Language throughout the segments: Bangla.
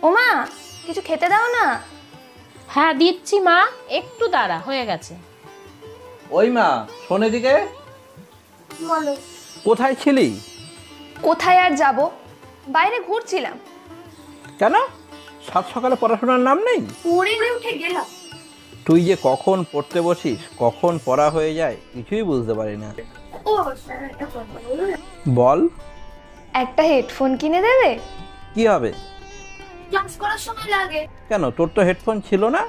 ওমা, কিছু খেতে দাও না। হ্যাঁ দিচ্ছি মা, একটু দাঁড়া, হয়ে গেছে। ওই মা, শোন এদিকে। কোথায় ছিলি? কোথায় আর যাব, বাইরে ঘুরছিলাম। কেন, সাত সকালে পড়াশোনার নাম নেই? উঠে গেলাম। তুই যে কখন পড়তে বসিস, কখন পড়া হয়ে যায় কিছুই বুঝতে পারি না। বল। একটা হেডফোন কিনে দেবে? কি হবে? ক্লাস করার সময় লাগে। কেন, তোর তো হেডফোন ছিল না?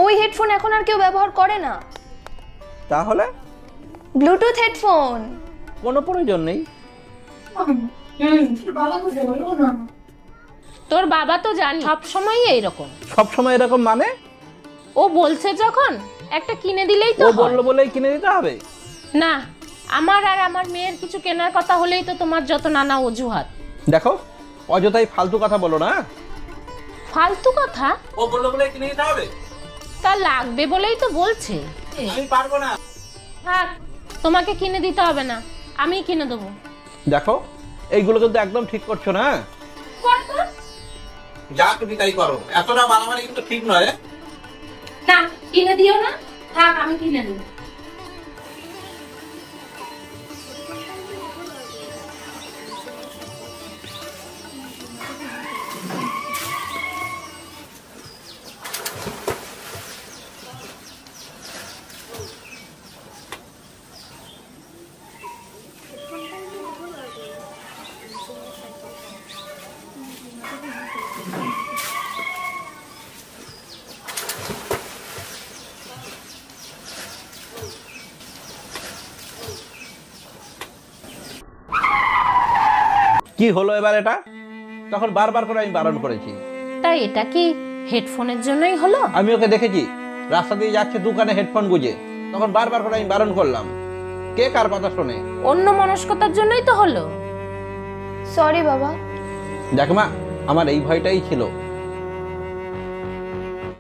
ওই হেডফোন এখন আর কেউ ব্যবহার করে না। তাহলে? Bluetooth headphone. কোনো প্রয়োজন নেই। তোর বাবা তো জানি সব সময় এইরকম। সব সময় এরকম মানে? ও বলছে যখন একটা কিনে দিলেই তো ও হয়। বললো বলেই কিনে দিতে হবে? না, আমার আর আমার মেয়ের কিছু কেনার কথা হলেই তো তোমার যত নানা অজুহাত। দেখো, অযথাই ফালতু কথা বলো না। ফালতু কথা? ও বললো বলেই কিনে দিতে হবে? তা লাগবে বলেই তো বলছে। আমি পারবো না। থাক, তোমাকে কিনে দিতে হবে না, আমিই কিনে দেবো। দেখো, এইগুলো কিন্তু একদম ঠিক করছো না। যা তুমি তাই করো, এতটা মারামারি কিন্তু ঠিক নয়। না, কিনে দিও না, থাক আমি কিনে দেবো। কি হলো এবার এটা? তখন বারবার করে আমি বারণ করেছি। তাই এটা কি হেডফোনের জন্যই হলো? আমি ওকে দেখেছি রাস্তা দিয়ে যাচ্ছে দোকানে হেডফোন গুঁজে, তখন বারবার করে আমি বারণ করলাম। কে কার কথা শোনে? অন্য মনস্কতার জন্যই তো হলো। সরি বাবা। দেখ মা, আমার এই ভয়টাই ছিল